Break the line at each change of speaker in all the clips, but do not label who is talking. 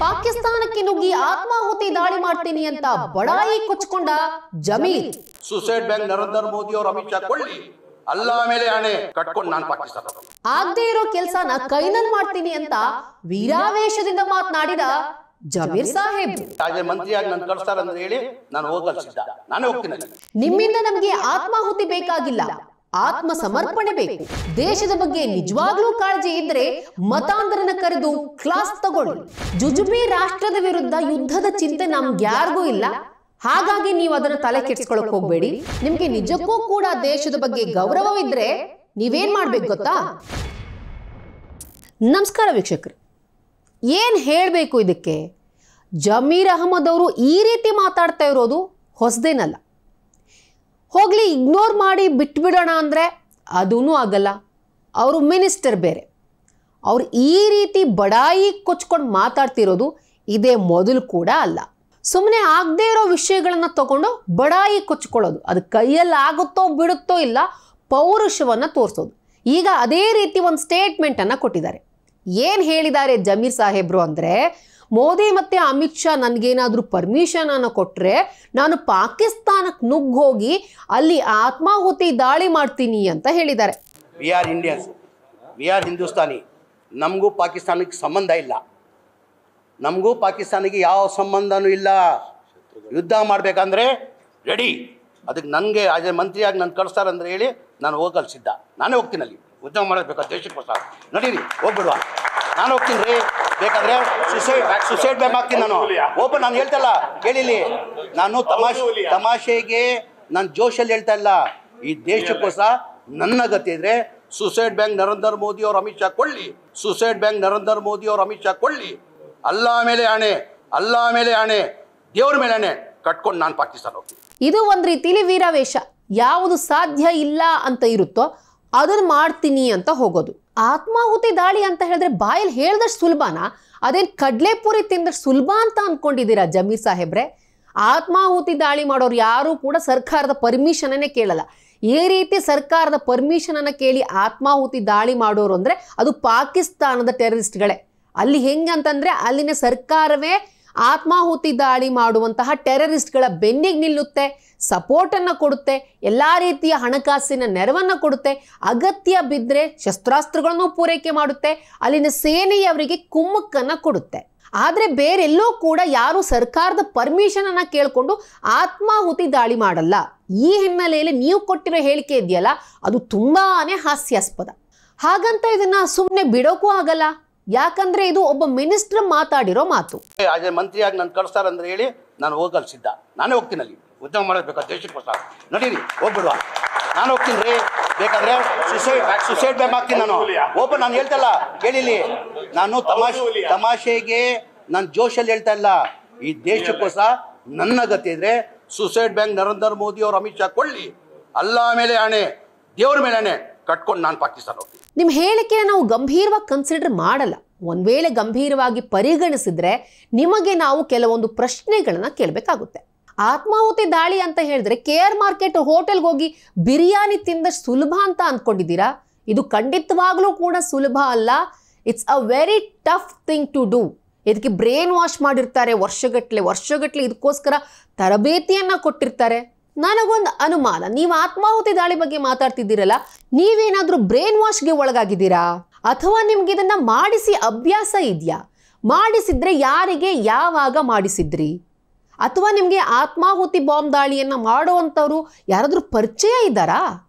ಪಾಕಿಸ್ತಾನಕ್ಕೆ ನುಗ್ಗಿ ಆತ್ಮಾಹುತಿ ದಾಳಿ ಮಾಡ್ತೀನಿ ಅಂತ ಬಡಾಯಿ ಕೊಚ್ಕೊಂಡ ಜಮೀರ್.
ಸುಸೈಡ್ ಬ್ಯಾಂಕ್ ನರೇಂದ್ರ ಮೋದಿ ಅವರು ಅಮಿತ್ ಶಾ ಕೊಳ್ಳಿ ಅಲ್ಲ ಮೇಲೆ ಆಣೆ ಕಟ್ಕೊಂಡು ನಾನು ಪಾಕಿಸ್ತಾನ
ಆಗದೆ ಇರೋ ಕೆಲಸನ ಕೈನಲ್ಲಿ ಮಾಡ್ತೀನಿ ಅಂತ ವೀರಾವೇಶದಿಂದ ಮಾತನಾಡಿದ ಜಮೀರ್ ಸಾಹೇಬ್.
ಮಂತ್ರಿಯಾಗಿ ನಾನು ಕಳಿಸ್ತಾರೆ ಅಂತ ಹೇಳಿ ನಾನು ಹೋಗಲು ಸಿದ್ಧ, ನಾನೇ ಹೋಗ್ತೀನಿ.
ನಿಮ್ಮಿಂದ ನಮಗೆ ಆತ್ಮಾಹುತಿ ಬೇಕಾಗಿಲ್ಲ, ಆತ್ಮ ಸಮರ್ಪಣೆ ಬೇಕು. ದೇಶದ ಬಗ್ಗೆ ನಿಜವಾಗ್ಲೂ ಕಾಳಜಿ ಇದ್ರೆ ಮತಾಂಧರನ ಕರೆದು ಕ್ಲಾಸ್ ತಗೊಳ್ಳಿ. ಜುಜುಬಿ ರಾಷ್ಟ್ರದ ವಿರುದ್ಧ ಯುದ್ಧದ ಚಿಂತೆ ನಮ್ಗೆ ಯಾರಿಗೂ ಇಲ್ಲ, ಹಾಗಾಗಿ ನೀವು ಅದನ್ನ ತಲೆ ಕೆಡಿಸ್ಕೊಳಕ್ ಹೋಗ್ಬೇಡಿ. ನಿಮ್ಗೆ ನಿಜಕ್ಕೂ ಕೂಡ ದೇಶದ ಬಗ್ಗೆ ಗೌರವವಿದ್ರೆ ನೀವೇನ್ ಮಾಡ್ಬೇಕು ಗೊತ್ತಾ? ನಮಸ್ಕಾರ ವೀಕ್ಷಕರು, ಏನ್ ಹೇಳ್ಬೇಕು ಇದಕ್ಕೆ? ಜಮೀರ್ ಅಹಮದ್ ಅವರು ಈ ರೀತಿ ಮಾತಾಡ್ತಾ ಇರೋದು ಹೊಸದೇನಲ್ಲ. ಹೋಗ್ಲಿ ಇಗ್ನೋರ್ ಮಾಡಿ ಬಿಟ್ಬಿಡೋಣ ಅಂದರೆ ಅದೂ ಆಗಲ್ಲ. ಅವರು ಮಿನಿಸ್ಟರ್ ಬೇರೆ. ಅವ್ರು ಈ ರೀತಿ ಬಡಾಯಿ ಕೊಚ್ಕೊಂಡು ಮಾತಾಡ್ತಿರೋದು ಇದೇ ಮೊದಲು ಕೂಡ ಅಲ್ಲ. ಸುಮ್ಮನೆ ಆಗದೇ ಇರೋ ವಿಷಯಗಳನ್ನು ತಗೊಂಡು ಬಡಾಯಿ ಕೊಚ್ಕೊಳ್ಳೋದು, ಅದು ಕೈಯಲ್ಲಿ ಆಗುತ್ತೋ ಬಿಡುತ್ತೋ ಇಲ್ಲ, ಪೌರುಷವನ್ನು ತೋರಿಸೋದು. ಈಗ ಅದೇ ರೀತಿ ಒಂದು ಸ್ಟೇಟ್ಮೆಂಟನ್ನು ಕೊಟ್ಟಿದ್ದಾರೆ. ಏನು ಹೇಳಿದ್ದಾರೆ ಜಮೀರ್ ಸಾಹೇಬ್ರು ಅಂದರೆ, ಮೋದಿ ಮತ್ತು ಅಮಿತ್ ಶಾ ನನಗೇನಾದರೂ ಪರ್ಮಿಷನ್ ಅನ್ನು ಕೊಟ್ಟರೆ ನಾನು ಪಾಕಿಸ್ತಾನಕ್ಕೆ ನುಗ್ಗೋಗಿ ಅಲ್ಲಿ ಆತ್ಮಾಹುತಿ ದಾಳಿ ಮಾಡ್ತೀನಿ ಅಂತ ಹೇಳಿದ್ದಾರೆ.
We are Indians, we are Hindustani. ನಮಗೂ ಪಾಕಿಸ್ತಾನಕ್ಕೆ ಸಂಬಂಧ ಇಲ್ಲ, ನಮಗೂ ಪಾಕಿಸ್ತಾನಿಗೆ ಯಾವ ಸಂಬಂಧನೂ ಇಲ್ಲ. ಯುದ್ಧ ಮಾಡಬೇಕಂದ್ರೆ ರೆಡಿ. ಅದಕ್ಕೆ ನನಗೆ ಆಜೆ ಮಂತ್ರಿಯಾಗಿ ನಾನು ಕಳಿಸ್ತಾರೆ ಅಂತ ಹೇಳಿ ನಾನು ಹೋಗಲು ಸಿದ್ಧ, ನಾನೇ ಹೋಗ್ತೀನಿ. ಅಲ್ಲಿ ಯುದ್ಧ ಮಾಡಬೇಕು ದೇಶಕ್ಕೋಸ್ಕರ. ನಡೀರಿ ಹೋಗ್ಬಿಡುವ, ನಾನು ಹೋಗ್ತೀನಿ ರೀ. ಬೇಕಾದ್ರೆ ಸುಸೈಡ್ ಬ್ಯಾಂಕ್ ಹಾಕ್ತೀನಿ ನಾನು. ಓಪನ್ ನಾನು ಹೇಳ್ತಲ್ಲ, ಕೇಳಿಲಿ, ನಾನು ತಮಾಷೆಗೆ ನಾನು ಜೋಶಲ್ಲಿ ಹೇಳ್ತಾ ಇಲ್ಲ. ಈ ದೇಶಕ್ಕೋಸ್ಕರ ನನ್ನ ಗತಿ ಇದ್ರೆ ಸುಸೈಡ್ ಬ್ಯಾಂಕ್ ನರೇಂದ್ರ ಮೋದಿ ಅವರು ಅಮಿತ್ ಶಾ ಕೊಳ್ಳಿ, ಸುಸೈಡ್ ಬ್ಯಾಂಕ್ ನರೇಂದ್ರ ಮೋದಿ ಅವರು ಅಮಿತ್ ಶಾ ಕೊಳ್ಳಿ. ಅಲ್ಲ ಮೇಲೆ ಆಣೆ, ಅಲ್ಲ ಮೇಲೆ ಆಣೆ, ದೇವ್ರ ಮೇಲೆ ಆಣೆ ಕಟ್ಕೊಂಡು ನಾನು ಪಾಕಿಸ್ತಾನ ಹೋಗ್ತೀನಿ.
ಇದು ಒಂದು ರೀತಿಲಿ ವೀರಾವೇಶ. ಯಾವುದು ಸಾಧ್ಯ ಇಲ್ಲ ಅಂತ ಇರುತ್ತೋ ಅದನ್ನು ಮಾಡ್ತೀನಿ ಅಂತ ಹೋಗೋದು. ಆತ್ಮಾಹುತಿ ದಾಳಿ ಅಂತ ಹೇಳಿದ್ರೆ ಬಾಯಲ್ಲಿ ಹೇಳ್ದಷ್ಟು ಸುಲಭನಾ? ಅದೇನು ಕಡ್ಲೆಪುರಿ ತಿಂದಷ್ಟು ಸುಲಭ ಅಂತ ಅಂದ್ಕೊಂಡಿದ್ದೀರಾ ಜಮೀರ್ ಸಾಹೇಬ್ರೆ? ಆತ್ಮಾಹುತಿ ದಾಳಿ ಮಾಡೋರು ಯಾರೂ ಕೂಡ ಸರ್ಕಾರದ ಪರ್ಮಿಷನನ್ನೇ ಕೇಳಲ್ಲ. ಈ ರೀತಿ ಸರ್ಕಾರದ ಪರ್ಮಿಷನನ್ನು ಕೇಳಿ ಆತ್ಮಾಹುತಿ ದಾಳಿ ಮಾಡೋರು ಅಂದರೆ ಅದು ಪಾಕಿಸ್ತಾನದ ಟೆರರಿಸ್ಟ್ಗಳೇ. ಅಲ್ಲಿ ಹೆಂಗೆ ಅಂತಂದರೆ ಅಲ್ಲಿನ ಸರ್ಕಾರವೇ ಆತ್ಮಾಹುತಿ ದಾಳಿ ಮಾಡುವಂತಹ ಟೆರರಿಸ್ಟ್ಗಳ ಬೆನ್ನಿಗೆ ನಿಲ್ಲುತ್ತೆ, ಸಪೋರ್ಟನ್ನು ಕೊಡುತ್ತೆ, ಎಲ್ಲ ರೀತಿಯ ಹಣಕಾಸಿನ ನೆರವನ್ನು ಕೊಡುತ್ತೆ, ಅಗತ್ಯ ಬಿದ್ದರೆ ಶಸ್ತ್ರಾಸ್ತ್ರಗಳನ್ನು ಪೂರೈಕೆ ಮಾಡುತ್ತೆ, ಅಲ್ಲಿನ ಸೇನೆಯವರಿಗೆ ಕುಮ್ಮಕ್ಕನ್ನು ಕೊಡುತ್ತೆ. ಆದರೆ ಬೇರೆಲ್ಲೋ ಕೂಡ ಯಾರು ಸರ್ಕಾರದ ಪರ್ಮಿಷನನ್ನು ಕೇಳಿಕೊಂಡು ಆತ್ಮಾಹುತಿ ದಾಳಿ ಮಾಡಲ್ಲ. ಈ ಹಿನ್ನೆಲೆಯಲ್ಲಿ ನೀವು ಕೊಟ್ಟಿರೋ ಹೇಳಿಕೆ ಇದೆಯಲ್ಲ, ಅದು ತುಂಬಾ ಹಾಸ್ಯಾಸ್ಪದ. ಹಾಗಂತ ಇದನ್ನು ಸುಮ್ಮನೆ ಬಿಡೋಕ್ಕೂ ಆಗಲ್ಲ. ಯಾಕಂದ್ರೆ ಇದು ಒಬ್ಬ ಮಿನಿಸ್ಟರ್ ಮಾತಾಡಿರೋ ಮಾತು.
ಆಜೆ ಮಂತ್ರಿಯಾಗಿ ನಾನು ಕಳಿಸ್ತಾರೆ ಅಂತ ಹೇಳಿ ನಾನು ಹೋಗಲು ಸಿದ್ಧ, ನಾನೇ ಹೋಗ್ತೀನಿ. ಅಲ್ಲಿ ಯುದ್ಧ ಮಾಡಬೇಕು ದೇಶಕ್ಕೋಸ್ಕರ. ನಡೀರಿ ಹೋಗ್ಬಿಡುವ, ನಾನು ಹೋಗ್ತೀನಿ ರೀ. ಬೇಕಾದ್ರೆ ಸುಸೈಡ್ ಬ್ಯಾಂಕ್ ಹಾಕ್ತೀನಿ ನಾನು. ಓಪನ್ ನಾನು ಹೇಳ್ತಲ್ಲ, ಕೇಳಿಲಿ, ನಾನು ತಮಾಷೆಗೆ ನಾನು ಜೋಶಲ್ಲಿ ಹೇಳ್ತಾ ಇಲ್ಲ. ಈ ದೇಶಕ್ಕೋಸ್ಕರ ನನ್ನ ಗತಿ ಇದ್ರೆ ಸುಸೈಡ್ ಬ್ಯಾಂಕ್ ನರೇಂದ್ರ ಮೋದಿ ಅವರು ಅಮಿತ್ ಶಾ ಕೊಳ್ಳಿ, ಅಲ್ಲ ಮೇಲೆ ಆಣೆ, ದೇವ್ರ ಮೇಲೆ ಆಣೆ ಕಟ್ಕೊಂಡು ನಾನು ಪಾಕಿಸ್ತಾನ ಹೋಗ್ತೀನಿ.
ನಿಮ್ಮ ಹೇಳಿಕೆನ ನಾವು ಗಂಭೀರವಾಗಿ ಕನ್ಸಿಡರ್ ಮಾಡಲ್ಲ. ಒಂದು ವೇಳೆ ಗಂಭೀರವಾಗಿ ಪರಿಗಣಿಸಿದ್ರೆ ನಿಮಗೆ ನಾವು ಕೆಲವೊಂದು ಪ್ರಶ್ನೆಗಳನ್ನ ಕೇಳಬೇಕಾಗುತ್ತೆ. ಆತ್ಮಾಹುತಿ ದಾಳಿ ಅಂತ ಹೇಳಿದ್ರೆ KR ಮಾರ್ಕೆಟ್ ಹೋಟೆಲ್ಗೆ ಹೋಗಿ ಬಿರಿಯಾನಿ ತಿಂದಷ್ಟು ಸುಲಭ ಅಂತ ಅಂದ್ಕೊಂಡಿದ್ದೀರಾ? ಇದು ಖಂಡಿತವಾಗ್ಲೂ ಕೂಡ ಸುಲಭ ಅಲ್ಲ. It's a very tough thing to do. ಇದಕ್ಕೆ ಬ್ರೇನ್ ವಾಶ್ ಮಾಡಿರ್ತಾರೆ, ವರ್ಷಗಟ್ಟಲೆ ಇದಕ್ಕೋಸ್ಕರ ತರಬೇತಿಯನ್ನ ಕೊಟ್ಟಿರ್ತಾರೆ. ನನಗೊಂದು ಅನುಮಾನ, ನೀವು ಆತ್ಮಾಹುತಿ ದಾಳಿ ಬಗ್ಗೆ ಮಾತಾಡ್ತಿದ್ದೀರಲ್ಲ, ನೀವೇನಾದ್ರೂ ಬ್ರೇನ್ ವಾಶ್ಗೆ ಒಳಗಾಗಿದ್ದೀರಾ? ಅಥವಾ ನಿಮ್ಗೆ ಇದನ್ನ ಮಾಡಿಸಿ ಅಭ್ಯಾಸ ಇದೆಯಾ? ಮಾಡಿಸಿದ್ರೆ ಯಾರಿಗೆ ಯಾವಾಗ ಮಾಡಿಸಿದ್ರಿ? ಅಥವಾ ನಿಮಗೆ ಆತ್ಮಾಹುತಿ ಬಾಂಬ್ ದಾಳಿಯನ್ನ ಮಾಡುವಂಥವ್ರು ಯಾರಾದ್ರೂ ಪರಿಚಯ ಇದ್ದಾರಾ?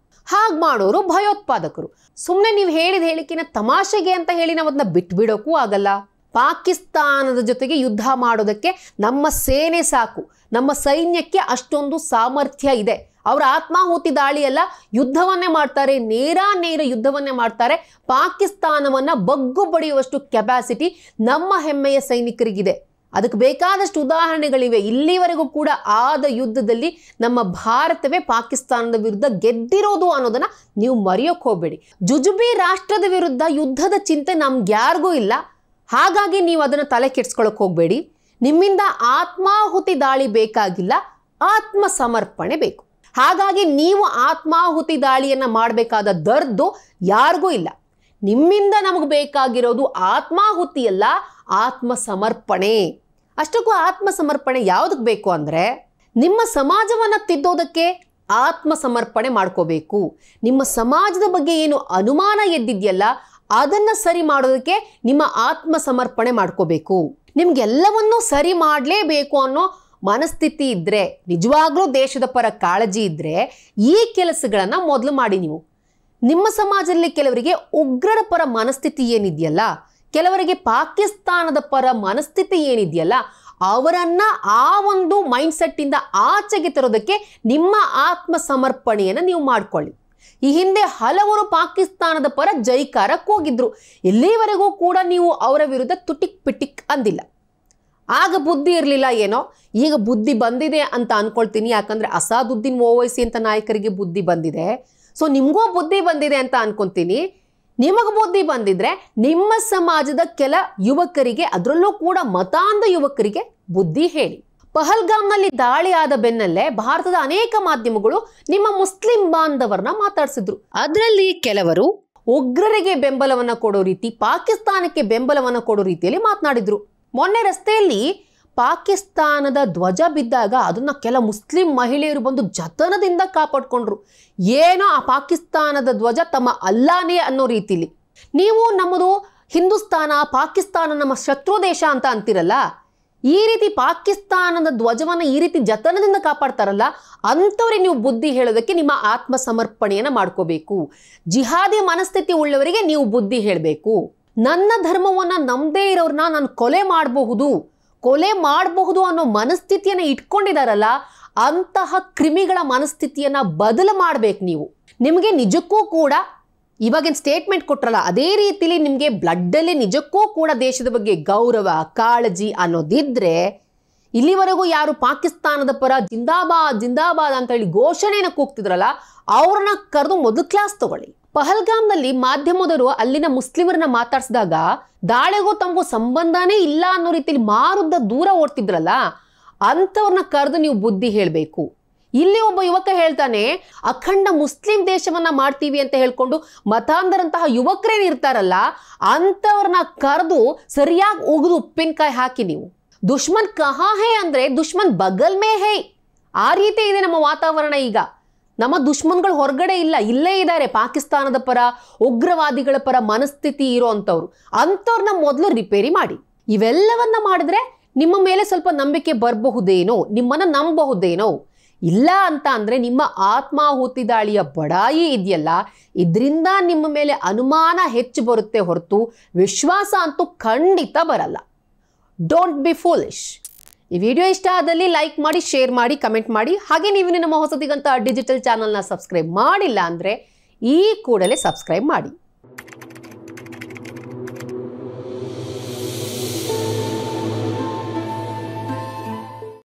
ಹಾಗೆ ಮಾಡೋರು ಭಯೋತ್ಪಾದಕರು. ಸುಮ್ಮನೆ ನೀವು ಹೇಳಿದ ಹೇಳಿಕೆನ ತಮಾಷೆಗೆ ಅಂತ ಹೇಳಿ ನಾವು ಅದನ್ನ ಬಿಟ್ಬಿಡೋಕ್ಕೂ ಆಗಲ್ಲ. ಪಾಕಿಸ್ತಾನದ ಜೊತೆಗೆ ಯುದ್ಧ ಮಾಡೋದಕ್ಕೆ ನಮ್ಮ ಸೇನೆ ಸಾಕು, ನಮ್ಮ ಸೈನ್ಯಕ್ಕೆ ಅಷ್ಟೊಂದು ಸಾಮರ್ಥ್ಯ ಇದೆ. ಅವರ ಆತ್ಮಾಹುತಿ ದಾಳಿಯಲ್ಲ, ಯುದ್ಧವನ್ನೇ ಮಾಡ್ತಾರೆ, ನೇರ ಯುದ್ಧವನ್ನೇ ಮಾಡ್ತಾರೆ. ಪಾಕಿಸ್ತಾನವನ್ನ ಬಗ್ಗು ಬಡಿಯುವಷ್ಟು ಕೆಪಾಸಿಟಿ ನಮ್ಮ ಹೆಮ್ಮೆಯ ಸೈನಿಕರಿಗಿದೆ. ಅದಕ್ಕೆ ಬೇಕಾದಷ್ಟು ಉದಾಹರಣೆಗಳಿವೆ. ಇಲ್ಲಿವರೆಗೂ ಕೂಡ ಆದ ಯುದ್ಧದಲ್ಲಿ ನಮ್ಮ ಭಾರತವೇ ಪಾಕಿಸ್ತಾನದ ವಿರುದ್ಧ ಗೆದ್ದಿರೋದು ಅನ್ನೋದನ್ನ ನೀವು ಮರೆಯೋಕೆ ಹೋಗಬೇಡಿ. ಜುಜುಬಿ ರಾಷ್ಟ್ರದ ವಿರುದ್ಧ ಯುದ್ಧದ ಚಿಂತೆ ನಮ್ಗೆ ಯಾರಿಗೂ ಇಲ್ಲ, ಹಾಗಾಗಿ ನೀವು ಅದನ್ನು ತಲೆ ಕೆಡಿಸ್ಕೊಳ್ಳೋಕೆ ಹೋಗಬೇಡಿ. ನಿಮ್ಮಿಂದ ಆತ್ಮಾಹುತಿ ದಾಳಿ ಬೇಕಾಗಿಲ್ಲ, ಆತ್ಮ ಸಮರ್ಪಣೆ ಬೇಕು. ಹಾಗಾಗಿ ನೀವು ಆತ್ಮಾಹುತಿ ದಾಳಿಯನ್ನ ಮಾಡಬೇಕಾದ ದರ್ದು ಯಾರಿಗೂ ಇಲ್ಲ. ನಿಮ್ಮಿಂದ ನಮಗೆ ಬೇಕಾಗಿರೋದು ಆತ್ಮಾಹುತಿಯಲ್ಲ, ಆತ್ಮಸಮರ್ಪಣೆ. ಅಷ್ಟಕ್ಕೂ ಆತ್ಮಸಮರ್ಪಣೆ ಯಾವುದಕ್ಕೆ ಬೇಕು ಅಂದರೆ, ನಿಮ್ಮ ಸಮಾಜವನ್ನು ತಿದ್ದೋದಕ್ಕೆ ಆತ್ಮಸಮರ್ಪಣೆ ಮಾಡ್ಕೋಬೇಕು. ನಿಮ್ಮ ಸಮಾಜದ ಬಗ್ಗೆ ಏನು ಅನುಮಾನ ಎದ್ದಿದೆಯಲ್ಲ ಅದನ್ನು ಸರಿ ಮಾಡೋದಕ್ಕೆ ನಿಮ್ಮ ಆತ್ಮಸಮರ್ಪಣೆ ಮಾಡ್ಕೋಬೇಕು. ನಿಮ್ಗೆಲ್ಲವನ್ನೂ ಸರಿ ಮಾಡಲೇಬೇಕು ಅನ್ನೋ ಮನಸ್ಥಿತಿ ಇದ್ದರೆ, ನಿಜವಾಗ್ಲೂ ದೇಶದ ಪರ ಕಾಳಜಿ ಇದ್ದರೆ ಈ ಕೆಲಸಗಳನ್ನು ಮೊದಲು ಮಾಡಿ. ನೀವು ನಿಮ್ಮ ಸಮಾಜದಲ್ಲಿ ಕೆಲವರಿಗೆ ಉಗ್ರರ ಪರ ಮನಸ್ಥಿತಿ ಏನಿದೆಯಲ್ಲ, ಕೆಲವರಿಗೆ ಪಾಕಿಸ್ತಾನದ ಪರ ಮನಸ್ಥಿತಿ ಏನಿದೆಯಲ್ಲ, ಅವರನ್ನು ಆ ಒಂದು ಮೈಂಡ್ಸೆಟ್ಟಿಂದ ಆಚೆಗೆ ತರೋದಕ್ಕೆ ನಿಮ್ಮ ಆತ್ಮಸಮರ್ಪಣೆಯನ್ನು ನೀವು ಮಾಡಿಕೊಳ್ಳಿ. ಈ ಹಿಂದೆ ಹಲವರು ಪಾಕಿಸ್ತಾನದ ಪರ ಜೈಕಾರಕ್ಕೆ ಹೋಗಿದ್ರು. ಇಲ್ಲಿವರೆಗೂ ಕೂಡ ನೀವು ಅವರ ವಿರುದ್ಧ ತುಟಿಕ್ ಪಿಟಿಕ್ ಅಂದಿಲ್ಲ. ಆಗ ಬುದ್ಧಿ ಇರಲಿಲ್ಲ ಏನೋ, ಈಗ ಬುದ್ಧಿ ಬಂದಿದೆ ಅಂತ ಅನ್ಕೊಳ್ತೀನಿ. ಯಾಕಂದರೆ ಅಸಾದುದ್ದೀನ್ ಓವೈಸಿ ಅಂತ ನಾಯಕರಿಗೆ ಬುದ್ಧಿ ಬಂದಿದೆ. ಸೊ ನಿಮಗೂ ಬುದ್ಧಿ ಬಂದಿದೆ ಅಂತ ಅನ್ಕೊತೀನಿ. ನಿಮಗೆ ಬುದ್ಧಿ ಬಂದಿದ್ರೆ ನಿಮ್ಮ ಸಮಾಜದ ಕೆಲ ಯುವಕರಿಗೆ, ಅದರಲ್ಲೂ ಕೂಡ ಮತಾಂಧ ಯುವಕರಿಗೆ ಬುದ್ಧಿ ಹೇಳಿ. ಪಹಲ್ಗಾಮ್ನಲ್ಲಿ ದಾಳಿ ಆದ ಬೆನ್ನಲ್ಲೇ ಭಾರತದ ಅನೇಕ ಮಾಧ್ಯಮಗಳು ನಿಮ್ಮ ಮುಸ್ಲಿಂ ಬಾಂಧವರನ್ನ ಮಾತಾಡಿಸಿದ್ರು. ಅದರಲ್ಲಿ ಕೆಲವರು ಉಗ್ರರಿಗೆ ಬೆಂಬಲವನ್ನು ಕೊಡೋ ರೀತಿ, ಪಾಕಿಸ್ತಾನಕ್ಕೆ ಬೆಂಬಲವನ್ನು ಕೊಡೋ ರೀತಿಯಲ್ಲಿ ಮಾತನಾಡಿದ್ರು. ಮೊನ್ನೆ ರಸ್ತೆಯಲ್ಲಿ ಪಾಕಿಸ್ತಾನದ ಧ್ವಜ ಬಿದ್ದಾಗ ಅದನ್ನ ಕೆಲ ಮುಸ್ಲಿಂ ಮಹಿಳೆಯರು ಬಂದು ಜತನದಿಂದ ಕಾಪಾಡ್ಕೊಂಡ್ರು. ಏನೋ ಆ ಪಾಕಿಸ್ತಾನದ ಧ್ವಜ ತಮ್ಮ ಅಲ್ಲಾನೇ ಅನ್ನೋ ರೀತಿಲಿ. ನೀವು ನಮ್ಮದು ಹಿಂದೂಸ್ತಾನ, ಪಾಕಿಸ್ತಾನ ನಮ್ಮ ಶತ್ರು ದೇಶ ಅಂತ ಅಂತಿರಲ್ಲ, ಈ ರೀತಿ ಪಾಕಿಸ್ತಾನದ ಧ್ವಜವನ್ನು ಈ ರೀತಿ ಜತನದಿಂದ ಕಾಪಾಡ್ತಾರಲ್ಲ, ಅಂಥವ್ರಿಗೆ ನೀವು ಬುದ್ಧಿ ಹೇಳೋದಕ್ಕೆ ನಿಮ್ಮ ಆತ್ಮಸಮರ್ಪಣೆಯನ್ನು ಮಾಡ್ಕೋಬೇಕು. ಜಿಹಾದಿ ಮನಸ್ಥಿತಿ ಉಳ್ಳವರಿಗೆ ನೀವು ಬುದ್ಧಿ ಹೇಳಬೇಕು. ನನ್ನ ಧರ್ಮವನ್ನು ನಂಬದೇ ಇರೋರನ್ನ ನಾನು ಕೊಲೆ ಮಾಡಬಹುದು ಅನ್ನೋ ಮನಸ್ಥಿತಿಯನ್ನು ಇಟ್ಕೊಂಡಿದಾರಲ್ಲ, ಅಂತಹ ಕ್ರಿಮಿಗಳ ಮನಸ್ಥಿತಿಯನ್ನು ಬದಲು ಮಾಡಬೇಕು ನೀವು. ನಿಮಗೆ ನಿಜಕ್ಕೂ ಕೂಡ ಇವಾಗಿನ ಸ್ಟೇಟ್ಮೆಂಟ್ ಕೊಟ್ರಲ್ಲ, ಅದೇ ರೀತಿಲಿ ನಿಮಗೆ ಬ್ಲಡ್ಡಲ್ಲಿ ನಿಜಕ್ಕೂ ಕೂಡ ದೇಶದ ಬಗ್ಗೆ ಗೌರವ, ಕಾಳಜಿ ಅನ್ನೋದಿದ್ರೆ, ಇಲ್ಲಿವರೆಗೂ ಯಾರು ಪಾಕಿಸ್ತಾನದ ಪರ ಜಿಂದಾಬಾದ್ ಜಿಂದಾಬಾದ್ ಅಂತ ಹೇಳಿ ಘೋಷಣೆಯನ್ನು ಕೂಗ್ತಿದ್ರಲ್ಲ, ಅವ್ರನ್ನ ಕರೆದು ಮೊದಲು ಕ್ಲಾಸ್ ತಗೊಳ್ಳಿ. ಪಹಲ್ಗಾಮ್ನಲ್ಲಿ ಮಾಧ್ಯಮದವರು ಅಲ್ಲಿನ ಮುಸ್ಲಿಮರನ್ನ ಮಾತಾಡಿಸಿದಾಗ ದಾಳಿಗೂ ತಮಗೂ ಸಂಬಂಧನೇ ಇಲ್ಲ ಅನ್ನೋ ರೀತಿಯಲ್ಲಿ ಮಾರುದ್ದ ದೂರ ಓಡ್ತಿದ್ರಲ್ಲ, ಅಂಥವ್ರನ್ನ ಕರೆದು ನೀವು ಬುದ್ಧಿ ಹೇಳಬೇಕು. ಇಲ್ಲಿ ಒಬ್ಬ ಯುವಕ ಹೇಳ್ತಾನೆ, ಅಖಂಡ ಮುಸ್ಲಿಂ ದೇಶವನ್ನ ಮಾಡ್ತೀವಿ ಅಂತ ಹೇಳ್ಕೊಂಡು ಮತಾಂಧರಂತಹ ಯುವಕರೇನಿರ್ತಾರಲ್ಲ, ಅಂಥವ್ರನ್ನ ಕರೆದು ಸರಿಯಾಗಿ ಉಗಿದು ಉಪ್ಪಿನಕಾಯಿ ಹಾಕಿ ನೀವು. ದುಶ್ಮನ್ ಕಹಾ ಹೇ ಅಂದ್ರೆ ದುಶ್ಮನ್ ಬಗಲ್ ಮೇ ಹೇ. ಆ ರೀತಿ ಇದೆ ನಮ್ಮ ವಾತಾವರಣ ಈಗ. ನಮ್ಮ ದುಶ್ಮನ್ಗಳು ಹೊರಗಡೆ ಇಲ್ಲ, ಇಲ್ಲೇ ಇದ್ದಾರೆ. ಪಾಕಿಸ್ತಾನದ ಪರ, ಉಗ್ರವಾದಿಗಳ ಪರ ಮನಸ್ಥಿತಿ ಇರೋ ಅಂಥವ್ರು, ಅಂಥವ್ರನ್ನ ಮೊದಲು ರಿಪೇರಿ ಮಾಡಿ. ಇವೆಲ್ಲವನ್ನ ಮಾಡಿದ್ರೆ ನಿಮ್ಮ ಮೇಲೆ ಸ್ವಲ್ಪ ನಂಬಿಕೆ ಬರಬಹುದೇನೋ, ನಿಮ್ಮನ್ನ ನಂಬಬಹುದೇನೋ. ಇಲ್ಲ ಅಂತ ಅಂದ್ರೆ ನಿಮ್ಮ ಆತ್ಮಾಹುತಿ ದಾಳಿಯ ಬಡಾಯಿ ಇದೆಯಲ್ಲ, ಇದರಿಂದ ನಿಮ್ಮ ಮೇಲೆ ಅನುಮಾನ ಹೆಚ್ಚು ಬರುತ್ತೆ ಹೊರತು ವಿಶ್ವಾಸ ಅಂತೂ ಖಂಡಿತ ಬರಲ್ಲ. Don't be foolish. ಈ ವಿಡಿಯೋ ಇಷ್ಟ ಆದಲ್ಲಿ ಲೈಕ್ ಮಾಡಿ, ಶೇರ್ ಮಾಡಿ, ಕಮೆಂಟ್ ಮಾಡಿ. ಹಾಗೆ ನೀವು ನಮ್ಮ ಹೊಸದಿಗಂತ ಡಿಜಿಟಲ್ ಚಾನಲ್ನ ಸಬ್ಸ್ಕ್ರೈಬ್ ಮಾಡಿಲ್ಲ ಅಂದರೆ ಈ ಕೂಡಲೇ ಸಬ್ಸ್ಕ್ರೈಬ್ ಮಾಡಿ.